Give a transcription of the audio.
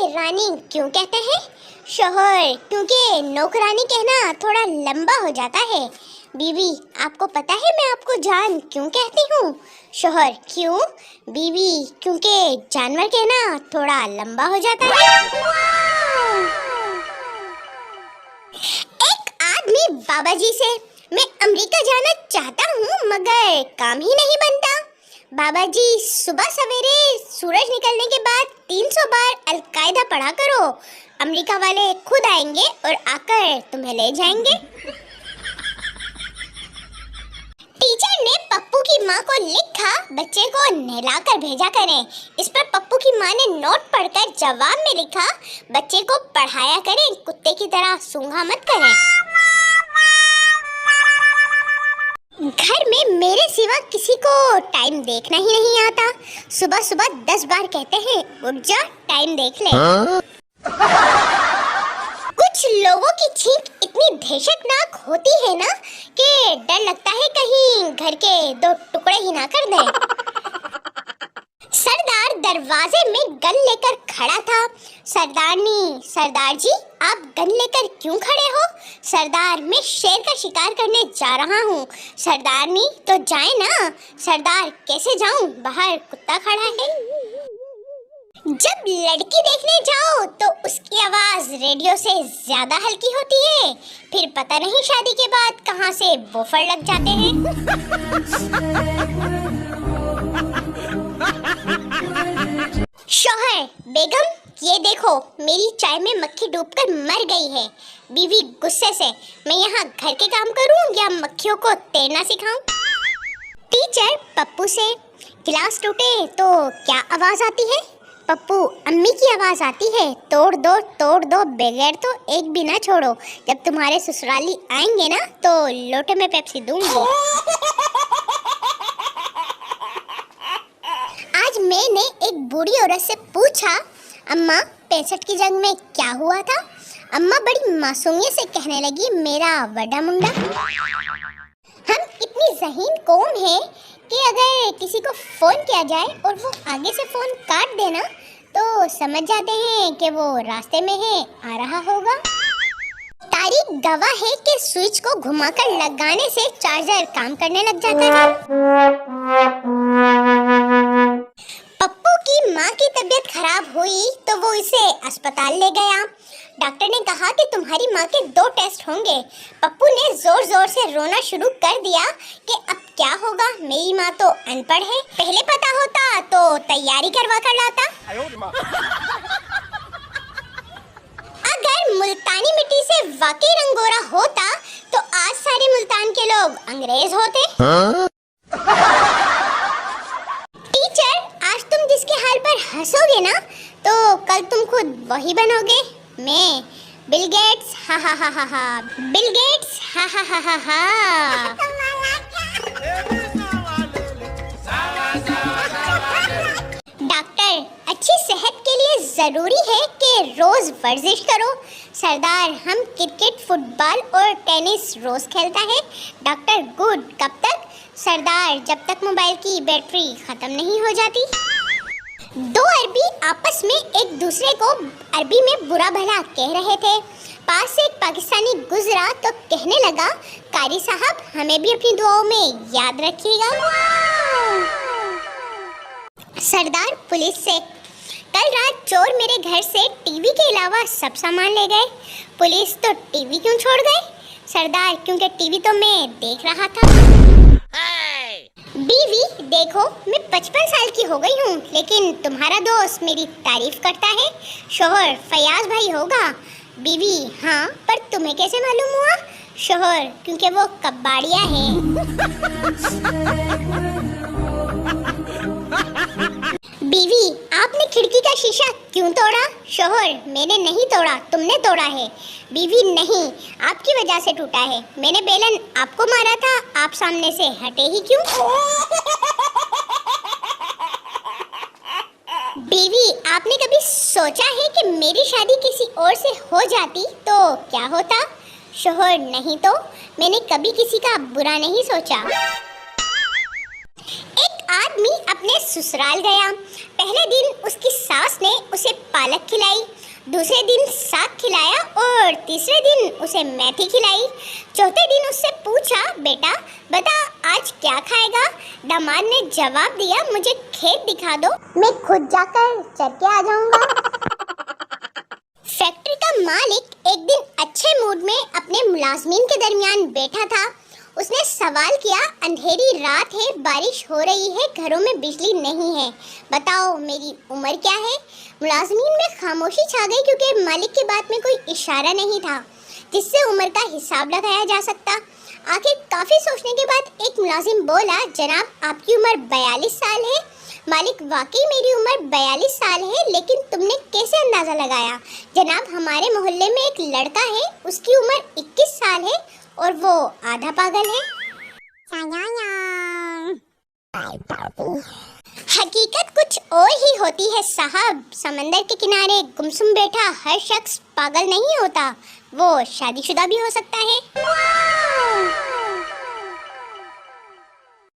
रानी क्यों कहते हैं? शोहर क्योंकि नौकरानी कहना थोड़ा लंबा हो जाता है। बीवी आपको पता है मैं आपको जान क्यों कहती हूँ? शोहर क्यों? बीवी क्योंकि जानवर कहना थोड़ा लंबा हो जाता है। एक आदमी बाबा जी से, मैं अमेरिका जाना चाहता हूँ मगर काम ही नहीं बनता। बाबा जी सुबह सवेरे सूरज निकलने के बाद 300 बार अलकायदा पढ़ा करो, अमेरिका वाले खुद आएंगे और आकर तुम्हें ले जाएंगे। टीचर ने पप्पू की माँ को लिखा बच्चे को नहलाकर भेजा करें। इस पर पप्पू की माँ ने नोट पढ़कर जवाब में लिखा बच्चे को पढ़ाया करें, कुत्ते की तरह सूंघा मत करें। घर में मेरे सिवा किसी को टाइम देखना ही नहीं आता। सुबह सुबह 10 बार कहते हैं उठ जा टाइम देख ले। कुछ लोगों की छींक इतनी दहशतनाक होती है ना कि डर लगता है कहीं घर के 2 टुकड़े ही ना कर दें। सरदार दरवाजे में गन लेकर खड़ा था। सरदारनी, सरदार जी आप गन लेकर क्यों खड़े हो? सरदार मैं शेर का शिकार करने जा रहा हूँ। सरदारनी तो जाए ना। सरदार कैसे जाऊँ, बाहर कुत्ता खड़ा है। जब लड़की देखने जाओ तो उसकी आवाज रेडियो से ज्यादा हल्की होती है, फिर पता नहीं शादी के बाद कहाँ से बूफर लग जाते हैं। शौहर, बेगम ये देखो मेरी चाय में मक्खी डूबकर मर गई है। बीवी गुस्से से, मैं यहाँ घर के काम करूँ या मक्खियों को तैरना सिखाऊं? टीचर पप्पू से, गिलास टूटे तो क्या आवाज आती है? पप्पू अम्मी की आवाज आती है तोड़ दो बगैर तो एक भी ना छोड़ो। जब तुम्हारे ससुराली आएंगे ना तो लोटे में पेप्सी दूंगी। आज मैंने एक बूढ़ी औरत से पूछा अम्मा 65 की जंग में क्या हुआ था? अम्मा बड़ी मासूमियत से कहने लगी मेरा वड्डा मुंडा। हम इतनी ज़हीन कौम है कि अगर किसी को फोन किया जाए और वो आगे से फोन काट देना तो समझ जाते हैं कि वो रास्ते में है, आ रहा होगा। तारीख गवाह है कि स्विच को घुमाकर लगाने से चार्जर काम करने लग जाता है। पप्पू की माँ की तबीयत खराब हुई तो वो इसे अस्पताल ले गया। डॉक्टर ने कहा कि तुम्हारी माँ के 2 टेस्ट होंगे। पप्पू ने जोर जोर से रोना शुरू कर दिया कि अब क्या होगा, मेरी माँ तो अनपढ़ है, पहले पता होता तो तैयारी करवा कर लाता। अगर मुल्तानी मिट्टी से वाकई रंगोरा होता तो आज सारे मुल्तान के लोग अंग्रेज होते। टीचर आज तुम जिसके हाल पर हंसोगे ना तो कल तुम खुद वही बनोगे। मैं बिल गेट्स हा हा हा हा हा, बिल गेट्स हा हा हा हा हा। डॉक्टर अच्छी सेहत के लिए जरूरी है कि रोज वर्जिश करो। सरदार हम क्रिकेट, फुटबॉल और टेनिस रोज खेलता है। डॉक्टर गुड कब तक? सरदार जब तक मोबाइल की बैटरी खत्म नहीं हो जाती। 2 अरबी आपस में एक दूसरे को अरबी में बुरा भला कह रहे थे। पास से एक पाकिस्तानी गुजरा तो कहने लगा कारी साहब हमें भी अपनी दुआओं में याद रखिएगा। सरदार पुलिस से, कल रात चोर मेरे घर से टीवी के अलावा सब सामान ले गए। पुलिस तो टीवी क्यों छोड़ गए? सरदार क्योंकि टीवी तो मैं देख रहा था। बीवी देखो मैं 55 साल की हो गई हूँ लेकिन तुम्हारा दोस्त मेरी तारीफ करता है। शोहर फयाज भाई होगा। बीवी हाँ, पर तुम्हें कैसे मालूम हुआ? शोहर क्योंकि वो कबाड़िया है। बीवी आपने खिड़की का शीशा क्यों तोड़ा? शोहर मैंने नहीं तोड़ा, तुमने तोड़ा है। बीवी नहीं, आपकी वजह से टूटा है। मैंने बेलन आपको मारा था, आप सामने से हटे ही क्यों? बीवी आपने कभी सोचा है कि मेरी शादी किसी और से हो जाती तो क्या होता? शोहर नहीं तो, मैंने कभी किसी का बुरा नहीं सोचा। एक आदमी अपने ससुराल गया। पहले दिन उसकी सास ने उसे पालक खिलाई। दूसरे दिन साग खिलाया और तीसरे दिन उसे मेथी खिलाई। चौथे दिन उससे पूछा, बेटा बता आज क्या खाएगा? दामाद ने जवाब दिया, मुझे खेत दिखा दो, मैं खुद जाकर चर के आ जाऊंगा। फैक्ट्री का मालिक एक दिन अच्छे मूड में अपने मुलाजमीन के दरमियान बैठा था। उसने सवाल किया, अंधेरी रात है, बारिश हो रही है, घरों में बिजली नहीं है, बताओ मेरी उम्र क्या है? मुलाजमीन में खामोशी छा गई क्योंकि मालिक की बात में कोई इशारा नहीं था जिससे उम्र का हिसाब लगाया जा सकता। आखिर काफी सोचने के बाद एक मुलाजिम बोला, जनाब आपकी उम्र 42 साल है। मालिक, वाकई मेरी उम्र 42 साल है, लेकिन तुमने कैसे अंदाजा लगाया? जनाब हमारे मोहल्ले में एक लड़का है, उसकी उम्र 21 साल है और वो आधा पागल है। हकीकत कुछ और ही होती है साहब। समंदर के किनारे गुमसुम बैठा हर शख्स पागल नहीं होता, वो शादीशुदा भी हो सकता है।